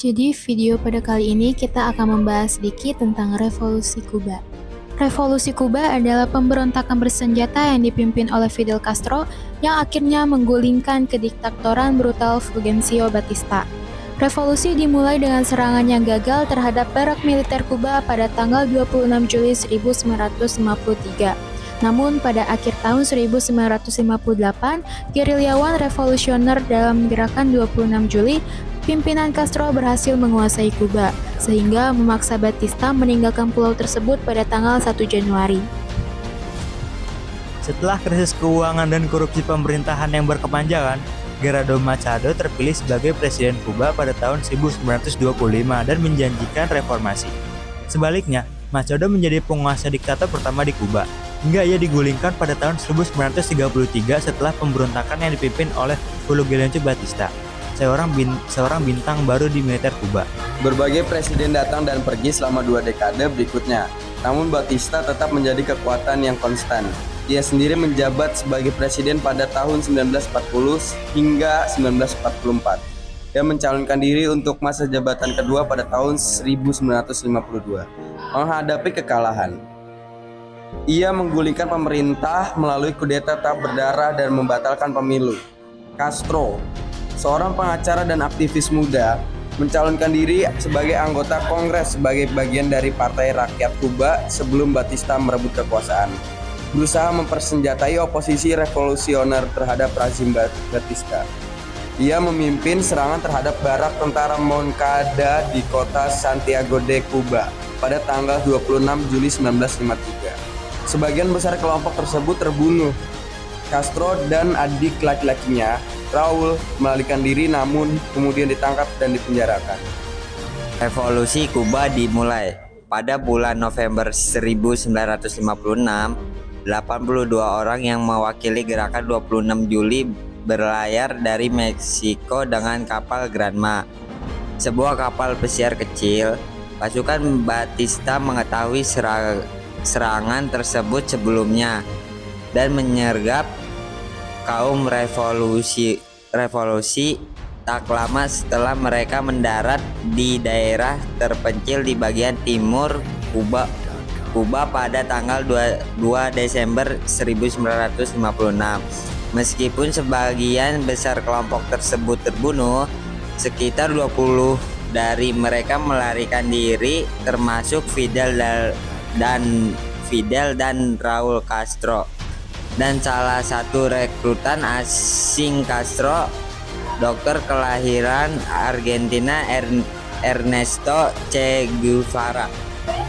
Jadi video pada kali ini kita akan membahas sedikit tentang Revolusi Kuba. Revolusi Kuba adalah pemberontakan bersenjata yang dipimpin oleh Fidel Castro yang akhirnya menggulingkan kediktatoran brutal Fulgencio Batista. Revolusi dimulai dengan serangan yang gagal terhadap barak militer Kuba pada tanggal 26 Juli 1953. Namun pada akhir tahun 1958, gerilyawan revolusioner dalam gerakan 26 Juli, pimpinan Castro berhasil menguasai Kuba, sehingga memaksa Batista meninggalkan pulau tersebut pada tanggal 1 Januari. Setelah krisis keuangan dan korupsi pemerintahan yang berkepanjangan, Gerardo Machado terpilih sebagai Presiden Kuba pada tahun 1925 dan menjanjikan reformasi. Sebaliknya, Machado menjadi penguasa diktator pertama di Kuba, hingga ia digulingkan pada tahun 1933 setelah pemberontakan yang dipimpin oleh Fulgencio Batista, seorang bintang baru di militer Kuba. Berbagai presiden datang dan pergi selama 2 dekade berikutnya, namun Batista tetap menjadi kekuatan yang konstan. Dia sendiri menjabat sebagai presiden pada tahun 1940 hingga 1944 dan mencalonkan diri untuk masa jabatan kedua pada tahun 1952, menghadapi kekalahan. Ia menggulingkan pemerintah melalui kudeta tak berdarah dan membatalkan pemilu. Castro, seorang pengacara dan aktivis muda, mencalonkan diri sebagai anggota Kongres sebagai bagian dari Partai Rakyat Kuba sebelum Batista merebut kekuasaan, berusaha mempersenjatai oposisi revolusioner terhadap rezim Batista. Ia memimpin serangan terhadap barak tentara Moncada di kota Santiago de Cuba pada tanggal 26 Juli 1953. Sebagian besar kelompok tersebut terbunuh. Castro dan adik laki-lakinya, Raul, melarikan diri namun kemudian ditangkap dan dipenjarakan. Revolusi Kuba dimulai pada bulan November 1956. 82 orang yang mewakili gerakan 26 Juli berlayar dari Meksiko dengan kapal Granma, sebuah kapal pesiar kecil. Pasukan Batista mengetahui serangan tersebut sebelumnya dan menyergap kaum revolusi tak lama setelah mereka mendarat di daerah terpencil di bagian timur Kuba pada tanggal 2 Desember 1956. Meskipun sebagian besar kelompok tersebut terbunuh, sekitar 20 dari mereka melarikan diri, termasuk Fidel dan Raul Castro. Dan salah satu rekrutan asing Castro, dokter kelahiran Argentina Ernesto Che Guevara.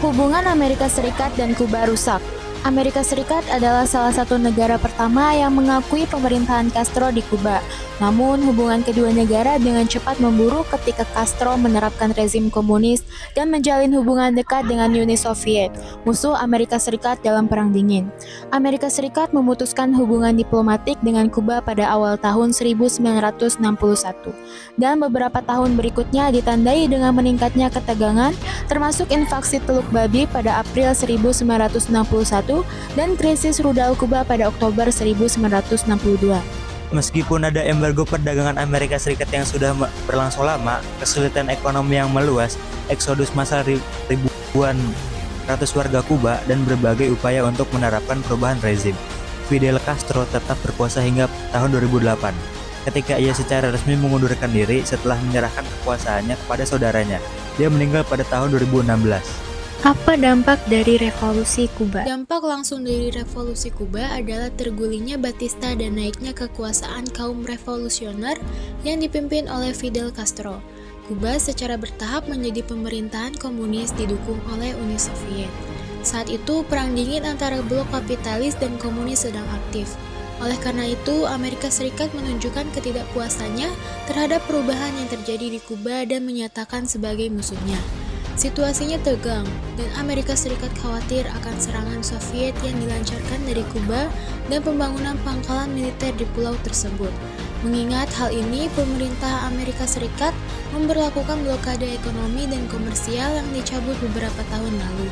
Hubungan Amerika Serikat dan Kuba rusak. Amerika Serikat adalah salah satu negara pertama yang mengakui pemerintahan Castro di Kuba. Namun, hubungan kedua negara dengan cepat memburuk ketika Castro menerapkan rezim komunis dan menjalin hubungan dekat dengan Uni Soviet, musuh Amerika Serikat dalam Perang Dingin. Amerika Serikat memutuskan hubungan diplomatik dengan Kuba pada awal tahun 1961, dan beberapa tahun berikutnya ditandai dengan meningkatnya ketegangan, termasuk invasi Teluk Babi pada April 1961 dan krisis rudal Kuba pada Oktober 1962. Meskipun ada embargo perdagangan Amerika Serikat yang sudah berlangsung lama, kesulitan ekonomi yang meluas, eksodus massal ribuan ratus warga Kuba, dan berbagai upaya untuk menerapkan perubahan rezim, Fidel Castro tetap berkuasa hingga tahun 2008, ketika ia secara resmi mengundurkan diri setelah menyerahkan kekuasaannya kepada saudaranya. Dia meninggal pada tahun 2016. Apa dampak dari Revolusi Kuba? Dampak langsung dari Revolusi Kuba adalah tergulingnya Batista dan naiknya kekuasaan kaum revolusioner yang dipimpin oleh Fidel Castro. Kuba secara bertahap menjadi pemerintahan komunis didukung oleh Uni Soviet. Saat itu, perang dingin antara blok kapitalis dan komunis sedang aktif. Oleh karena itu, Amerika Serikat menunjukkan ketidakpuasannya terhadap perubahan yang terjadi di Kuba dan menyatakan sebagai musuhnya. Situasinya tegang, dan Amerika Serikat khawatir akan serangan Soviet yang dilancarkan dari Kuba dan pembangunan pangkalan militer di pulau tersebut. Mengingat hal ini, pemerintah Amerika Serikat memberlakukan blokade ekonomi dan komersial yang dicabut beberapa tahun lalu.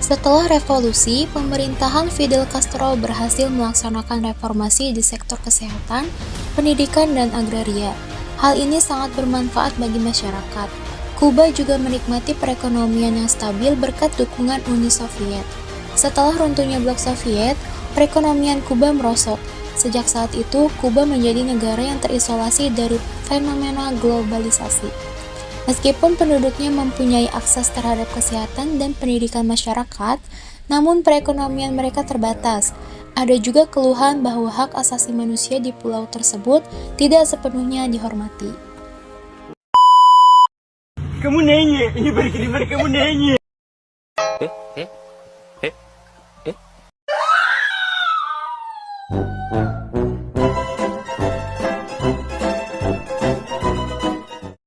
Setelah revolusi, pemerintahan Fidel Castro berhasil melaksanakan reformasi di sektor kesehatan, pendidikan, dan agraria. Hal ini sangat bermanfaat bagi masyarakat. Kuba juga menikmati perekonomian yang stabil berkat dukungan Uni Soviet. Setelah runtuhnya blok Soviet, perekonomian Kuba merosot. Sejak saat itu, Kuba menjadi negara yang terisolasi dari fenomena globalisasi. Meskipun penduduknya mempunyai akses terhadap kesehatan dan pendidikan masyarakat, namun perekonomian mereka terbatas. Ada juga keluhan bahwa hak asasi manusia di pulau tersebut tidak sepenuhnya dihormati. Kamu nanya, ini balik kamu nanya.